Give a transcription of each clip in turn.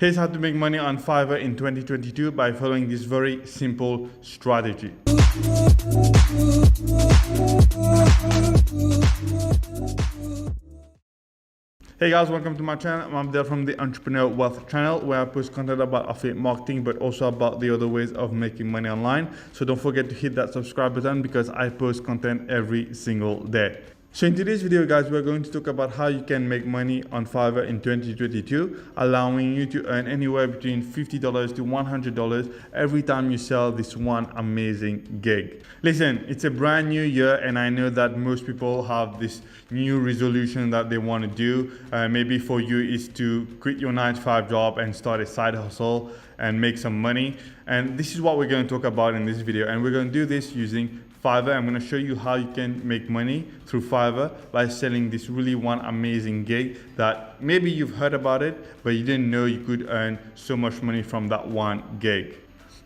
Here's how to make money on Fiverr in 2022 by following this very simple strategy. Hey guys, welcome to my channel. I'm Abdel from the Entrepreneur Wealth channel, where I post content about affiliate marketing, but also about the other ways of making money online. So don't forget to hit that subscribe button because I post content every single day. So in today's video, guys, we're going to talk about how you can make money on Fiverr in 2022, allowing you to earn anywhere between $50 to $100 every time you sell this one amazing gig. Listen, it's a brand new year, and I know that most people have this new resolution that they want to do. Maybe for you is to quit your 9-to-5 job and start a side hustle and make some money. And this is what we're going to talk about in this video. And we're going to do this using Fiverr. I'm going to show you how you can make money through Fiverr by selling this really one amazing gig that maybe you've heard about it, but you didn't know you could earn so much money from that one gig.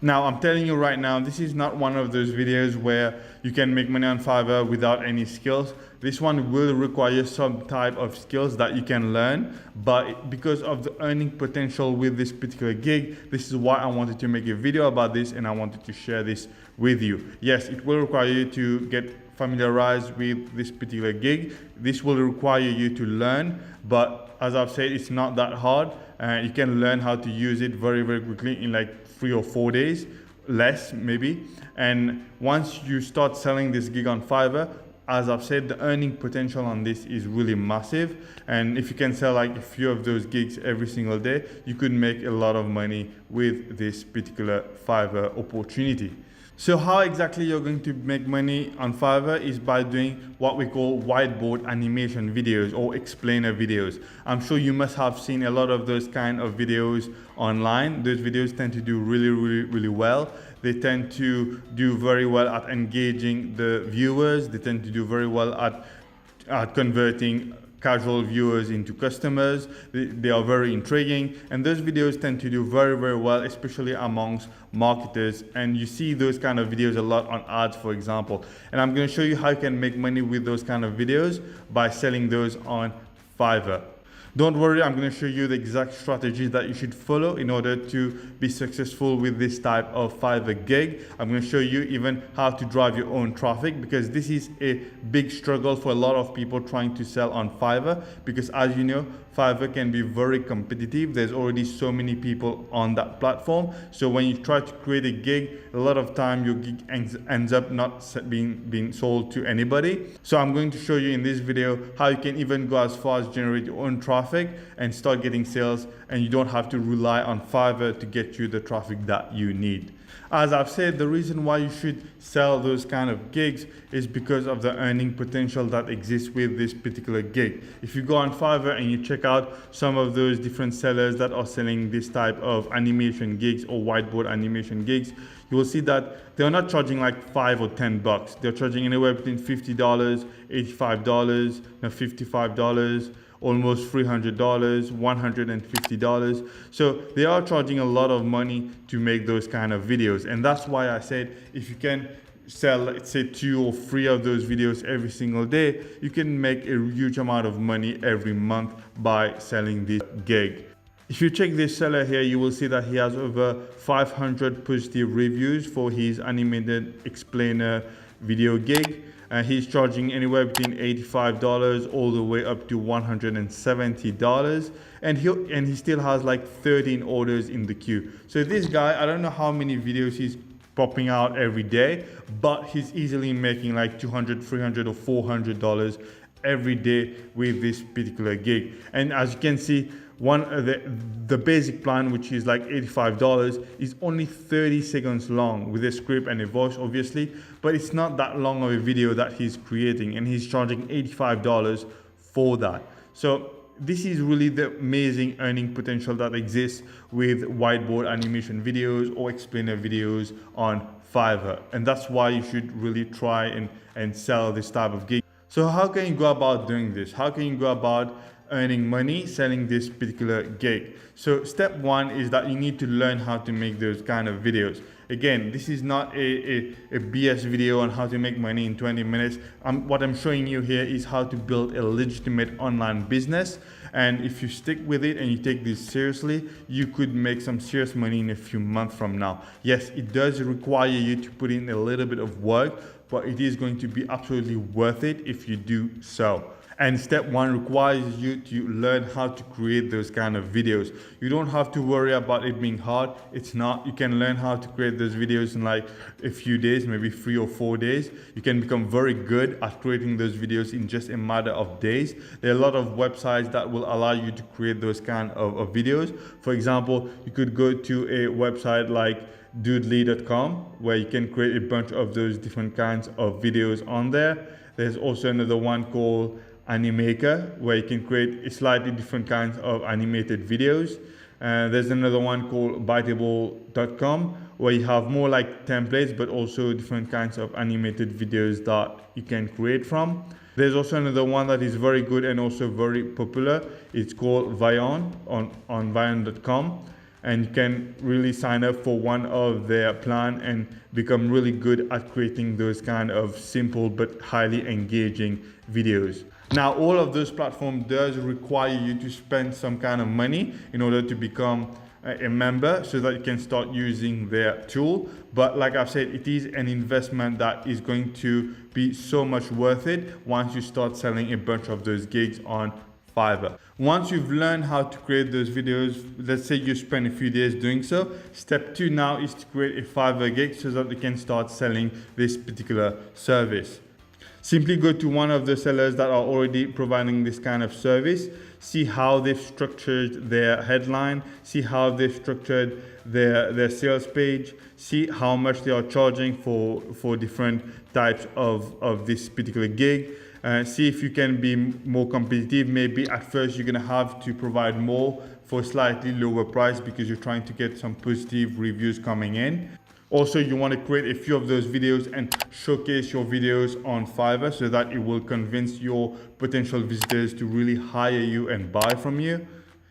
Now, I'm telling you right now, this is not one of those videos where you can make money on Fiverr without any skills. This one will require some type of skills that you can learn, but because of the earning potential with this particular gig, this is why I wanted to make a video about this, and I wanted to share this with you. Yes, it will require you to get familiarized with this particular gig. This will require you to learn, but as I've said, it's not that hard. You can learn how to use it very, very quickly in like 3 or 4 days, less maybe. And once you start selling this gig on Fiverr, as I've said, the earning potential on this is really massive. And if you can sell like a few of those gigs every single day, you could make a lot of money with this particular Fiverr opportunity. So how exactly you're going to make money on Fiverr is by doing what we call whiteboard animation videos or explainer videos. I'm sure you must have seen a lot of those kind of videos online. Those videos tend to do really well. They tend to do very well at engaging the viewers. They tend to do very well at converting casual viewers into customers. They are very intriguing, and those videos tend to do very well, especially amongst marketers. And you see those kind of videos a lot on ads, for example. And I'm going to show you how you can make money with those kind of videos by selling those on Fiverr. Don't worry, I'm going to show you the exact strategies that you should follow in order to be successful with this type of Fiverr gig. I'm going to show you even how to drive your own traffic, because this is a big struggle for a lot of people trying to sell on Fiverr, because as you know, Fiverr can be very competitive. There's already so many people on that platform. So when you try to create a gig, a lot of time your gig ends up not being sold to anybody. So I'm going to show you in this video how you can even go as far as generate your own traffic and start getting sales, and you don't have to rely on Fiverr to get you the traffic that you need. As I've said, the reason why you should sell those kind of gigs is because of the earning potential that exists with this particular gig. If you go on Fiverr and you check out some of those different sellers that are selling this type of animation gigs or whiteboard animation gigs, you will see that they're not charging like $5 or $10. They're charging anywhere between $50, $85, $55, almost $300, $150. So they are charging a lot of money to make those kind of videos. And that's why I said, if you can sell, let's say 2 or 3 of those videos every single day, you can make a huge amount of money every month by selling this gig. If you check this seller here, you will see that he has over 500 positive reviews for his animated explainer video gig. He's charging anywhere between $85 all the way up to $170, and he still has like 13 orders in the queue. So this guy, I don't know how many videos he's popping out every day, but he's easily making like $200, $300 or $400 every day with this particular gig. And as you can see, the basic plan, which is like $85, is only 30 seconds long with a script and a voice, obviously, but it's not that long of a video that he's creating, and he's charging $85 for that. So this is really the amazing earning potential that exists with whiteboard animation videos or explainer videos on Fiverr, and that's why you should really try and sell this type of gig. So how can you go about doing this? How can you go about earning money selling this particular gig. So step one is that you need to learn how to make those kind of videos. Again, this is not a BS video on how to make money in 20 minutes. What I'm showing you here is how to build a legitimate online business. And if you stick with it and you take this seriously, you could make some serious money in a few months from now. Yes, it does require you to put in a little bit of work, but it is going to be absolutely worth it if you do so. And step one requires you to learn how to create those kind of videos. You don't have to worry about it being hard. It's not. You can learn how to create those videos in like a few days, maybe 3 or 4 days. You can become very good at creating those videos in just a matter of days. There are a lot of websites that will allow you to create those kind of videos. For example, you could go to a website like doodly.com where you can create a bunch of those different kinds of videos on there. There's also another one called Animaker where you can create a slightly different kinds of animated videos. There's another one called Biteable.com where you have more like templates but also different kinds of animated videos that you can create from. There's also another one that is very good and also very popular. It's called Vion on Vion.com, and you can really sign up for one of their plan and become really good at creating those kind of simple but highly engaging videos. Now, all of those platforms does require you to spend some kind of money in order to become a member so that you can start using their tool. But like I've said, it is an investment that is going to be so much worth it once you start selling a bunch of those gigs on Fiverr. Once you've learned how to create those videos, let's say you spend a few days doing so, step two now is to create a Fiverr gig so that you can start selling this particular service. Simply go to one of the sellers that are already providing this kind of service, see how they've structured their headline, see how they've structured their sales page, see how much they are charging for different types of this particular gig. See if you can be more competitive. Maybe at first you're gonna have to provide more for a slightly lower price because you're trying to get some positive reviews coming in. Also, you want to create a few of those videos and showcase your videos on Fiverr so that it will convince your potential visitors to really hire you and buy from you.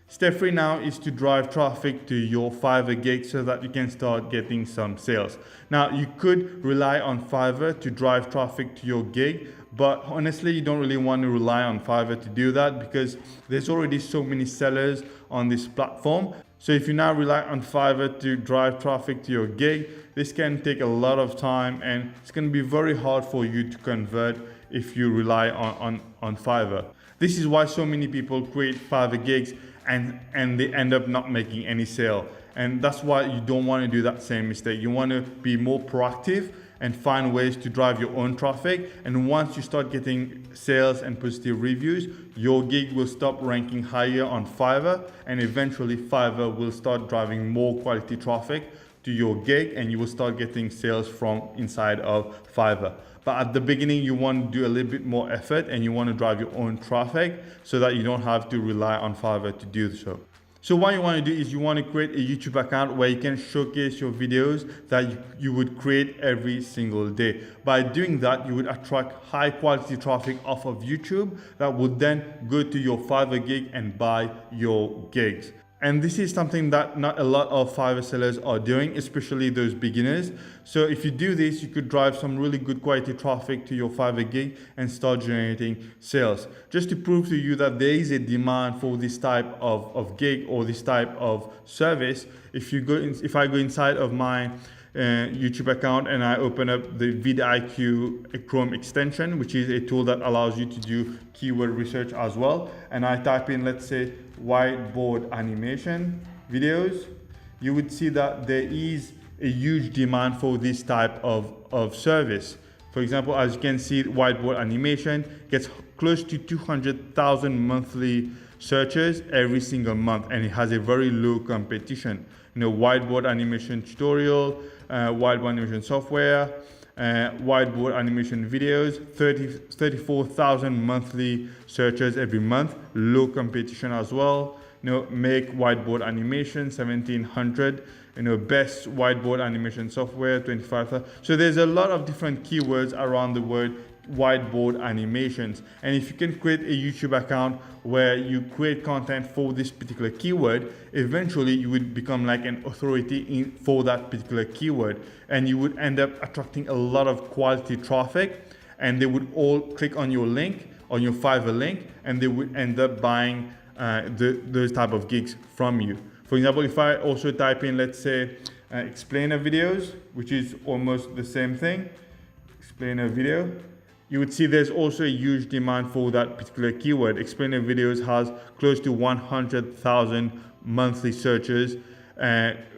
Step 3 now is to drive traffic to your Fiverr gig so that you can start getting some sales. Now, you could rely on Fiverr to drive traffic to your gig, but honestly, you don't really want to rely on Fiverr to do that because there's already so many sellers on this platform. So if you now rely on Fiverr to drive traffic to your gig, this can take a lot of time and it's going to be very hard for you to convert if you rely on Fiverr. This is why so many people create Fiverr gigs and they end up not making any sale. And that's why you don't want to do that same mistake. You want to be more proactive and find ways to drive your own traffic. And once you start getting sales and positive reviews, your gig will stop ranking higher on Fiverr, and eventually Fiverr will start driving more quality traffic to your gig and you will start getting sales from inside of Fiverr. But at the beginning, you want to do a little bit more effort and you want to drive your own traffic so that you don't have to rely on Fiverr to do so. So what you want to do is you want to create a YouTube account where you can showcase your videos that you would create every single day. By doing that, you would attract high quality traffic off of YouTube that would then go to your Fiverr gig and buy your gigs. And this is something that not a lot of Fiverr sellers are doing, especially those beginners. So if you do this, you could drive some really good quality traffic to your Fiverr gig and start generating sales. Just to prove to you that there is a demand for this type of gig or this type of service, if I go inside of my YouTube account and I open up the vidIQ Chrome extension, which is a tool that allows you to do keyword research as well, and I type in, let's say, whiteboard animation videos, you would see that there is a huge demand for this type of service. For example, as you can see, whiteboard animation gets close to 200,000 monthly searches every single month, and it has a very low competition. Whiteboard animation tutorial, whiteboard animation software, whiteboard animation videos, 34,000 monthly searches every month, low competition as well. Make whiteboard animation, 1,700. Best whiteboard animation software, 25,000. So there's a lot of different keywords around the word whiteboard animations. And if you can create a YouTube account where you create content for this particular keyword, eventually you would become like an authority for that particular keyword, and you would end up attracting a lot of quality traffic, and they would all click on your link, on your Fiverr link, and they would end up buying those type of gigs from you. For example, if I also type in, let's say, explainer videos, which is almost the same thing, explainer video, you would see there's also a huge demand for that particular keyword. Explainer videos has close to 100,000 monthly searches,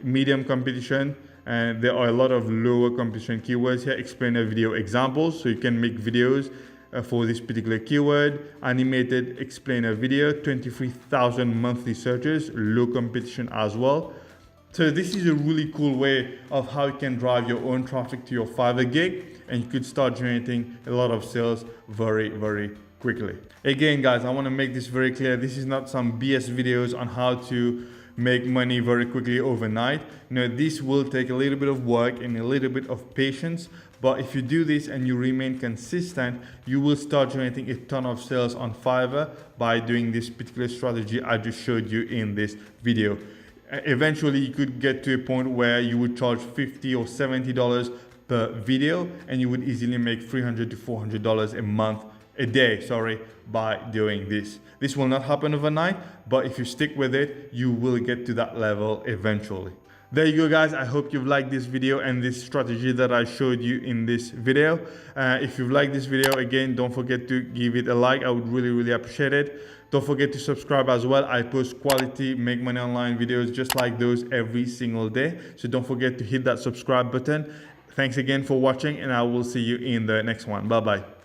medium competition, and there are a lot of lower competition keywords here. Explainer video examples, so you can make videos for this particular keyword. Animated explainer video, 23,000 monthly searches, low competition as well. So this is a really cool way of how you can drive your own traffic to your Fiverr gig, and you could start generating a lot of sales very, very quickly. Again, guys, I want to make this very clear. This is not some BS videos on how to make money very quickly overnight. This will take a little bit of work and a little bit of patience, but if you do this and you remain consistent, you will start generating a ton of sales on Fiverr by doing this particular strategy I just showed you in this video. Eventually you could get to a point where you would charge $50 or $70 per video, and you would easily make $300 to $400 a day, by doing this. This will not happen overnight, but if you stick with it, you will get to that level eventually. There you go, guys. I hope you've liked this video and this strategy that I showed you in this video. If you've liked this video, again, don't forget to give it a like. I would really, really appreciate it. Don't forget to subscribe as well. I post quality make money online videos just like those every single day. So don't forget to hit that subscribe button. Thanks again for watching, and I will see you in the next one. Bye-bye.